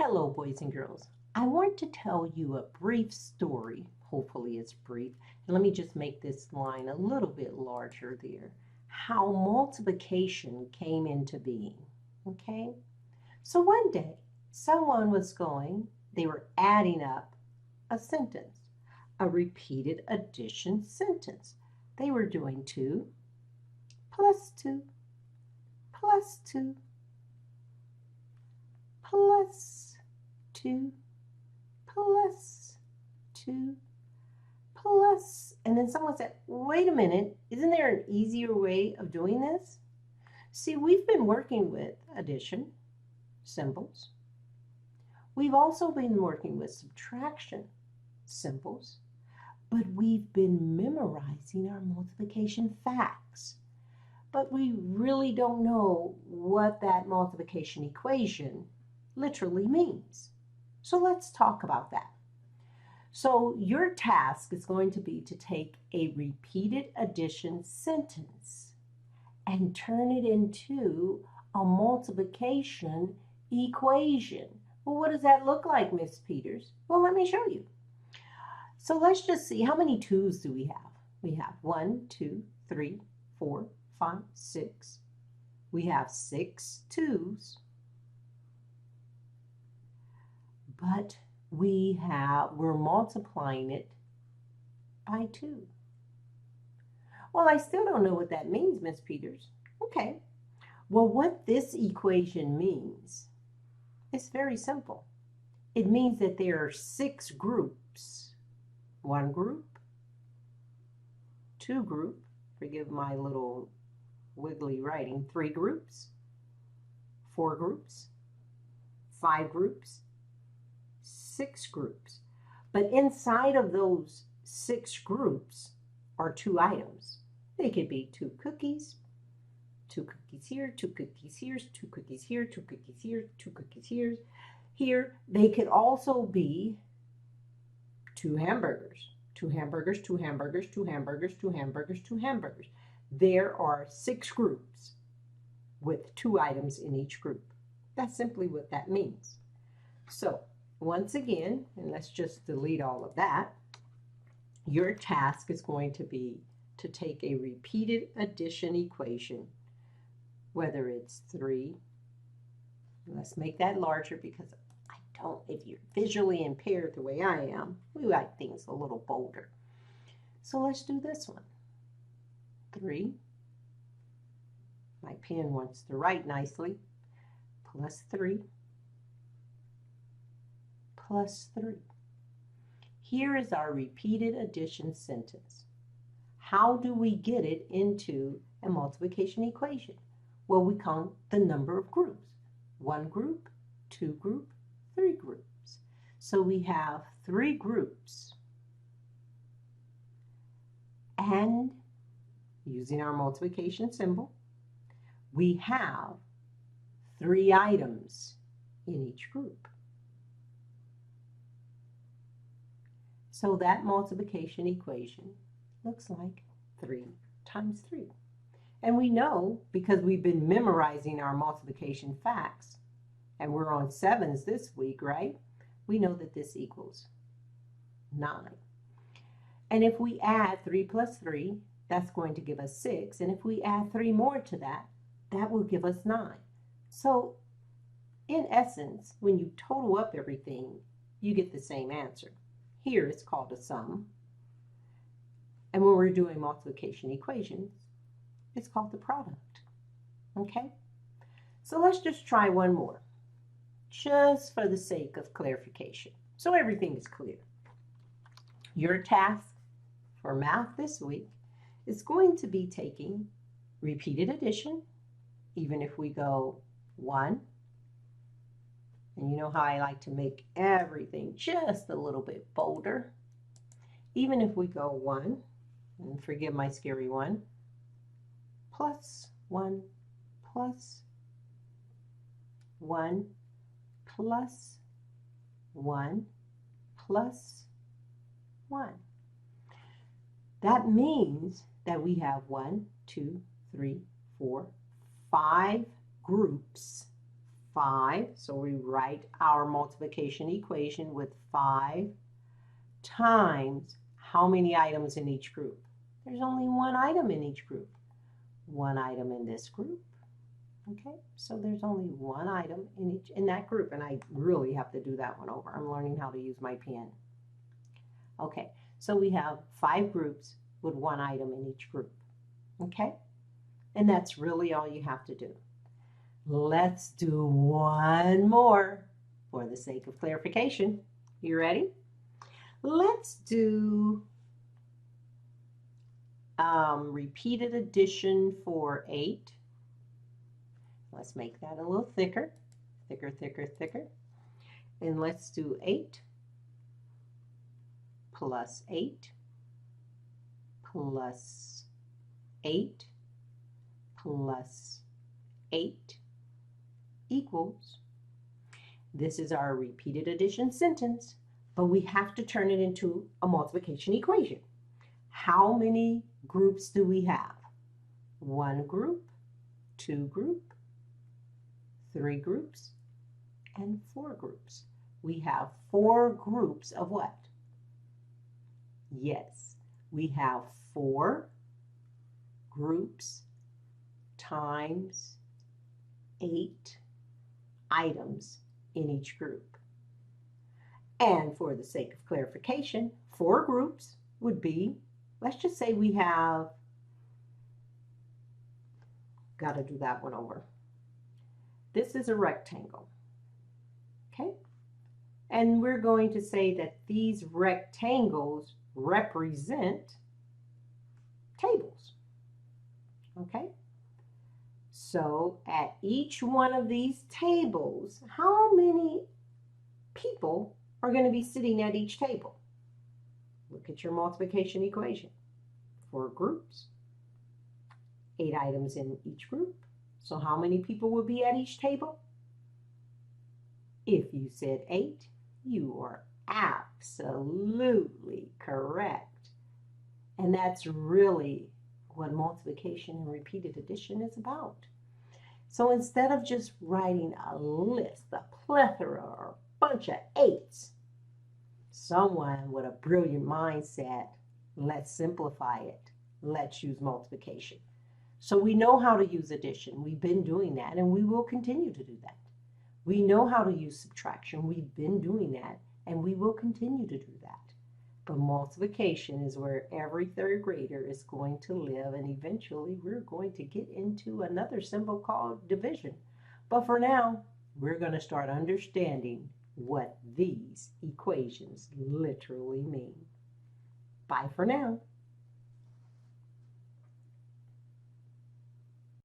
Hello, boys and girls. I want to tell you a brief story. Hopefully, it's brief. And let me just make this line a little bit larger there. How multiplication came into being. Okay? So one day, someone was they were adding up a sentence, a repeated addition sentence. They were doing 2 plus 2 plus 2 plus 2 plus 2 plus, and then someone said, wait a minute, isn't there an easier way of doing this? See, we've been working with addition symbols. We've also been working with subtraction symbols, but we've been memorizing our multiplication facts. But we really don't know what that multiplication equation literally means. So let's talk about that. So your task is going to be to take a repeated addition sentence and turn it into a multiplication equation. Well, what does that look like, Miss Peters? Well, let me show you. So let's just see, how many 2's do we have? We have 1, 2, 3, 4, 5, 6. We have 6 2's. But we're multiplying it by 2. Well, I still don't know what that means, Miss Peters. Okay. Well, what this equation means is very simple. It means that there are 6 groups. 1 group, 2 group, forgive my little wiggly writing, 3 groups, 4 groups, 5 groups, 6 groups. But inside of those 6 groups are 2 items. They could be 2 cookies, 2 cookies here, 2 cookies here, 2 cookies here, 2 cookies here, 2 cookies here. Here, they could also be 2 hamburgers, 2 hamburgers, 2 hamburgers, 2 hamburgers, 2 hamburgers, 2 hamburgers. There are 6 groups with 2 items in each group. That's simply what that means. So, once again, and let's just delete all of that, your task is going to be to take a repeated addition equation, whether it's 3, let's make that larger because if you're visually impaired the way I am, we like things a little bolder. So let's do this one. 3, my pen wants to write nicely, plus 3, plus 3. Here is our repeated addition sentence. How do we get it into a multiplication equation? Well, we count the number of groups. 1 group, 2 group, 3 groups. So we have 3 groups. And using our multiplication symbol, we have 3 items in each group. So that multiplication equation looks like 3 times 3. And we know, because we've been memorizing our multiplication facts, and we're on 7's this week, right? We know that this equals 9. And if we add 3 plus 3, that's going to give us 6. And if we add 3 more to that, that will give us 9. So, in essence, when you total up everything, you get the same answer. Here it's called a sum. And when we're doing multiplication equations, it's called the product. Okay? So let's just try one more, just for the sake of clarification, so everything is clear. Your task for math this week is going to be taking repeated addition, even if we go 1, and you know how I like to make everything just a little bit bolder. Even if we go 1, and forgive my scary 1, plus 1, plus 1, plus 1, plus 1. That means that we have 1, 2, 3, 4, 5 groups, 5. So we write our multiplication equation with 5 times how many items in each group? There's only one item in each group. One item in this group. Okay, so there's only one item in that group, and I really have to do that one over. I'm learning how to use my pen. Okay, so we have 5 groups with one item in each group. Okay, and that's really all you have to do. Let's do one more for the sake of clarification. You ready? Let's do repeated addition for 8. Let's make that a little thicker. Thicker, thicker, thicker. And let's do 8 plus 8 plus 8 plus 8 equals. This is our repeated addition sentence, but we have to turn it into a multiplication equation. How many groups do we have? 1 group, 2 group, 3 groups, and 4 groups. We have 4 groups of what? Yes, we have 4 groups times 8 items in each group. And for the sake of clarification, 4 groups would be, let's just say we have, got to do that one over. This is a rectangle, okay? And we're going to say that these rectangles represent tables, okay? So at each one of these tables, how many people are going to be sitting at each table? Look at your multiplication equation. 4 groups, 8 items in each group. So how many people will be at each table? If you said 8, you are absolutely correct. And that's really what multiplication and repeated addition is about. So instead of just writing a list, a plethora, or a bunch of 8s, someone with a brilliant mindset, let's simplify it. Let's use multiplication. So we know how to use addition. We've been doing that, and we will continue to do that. We know how to use subtraction. We've been doing that, and we will continue to do that. But multiplication is where every 3rd grader is going to live, and eventually we're going to get into another symbol called division. But for now, we're going to start understanding what these equations literally mean. Bye for now.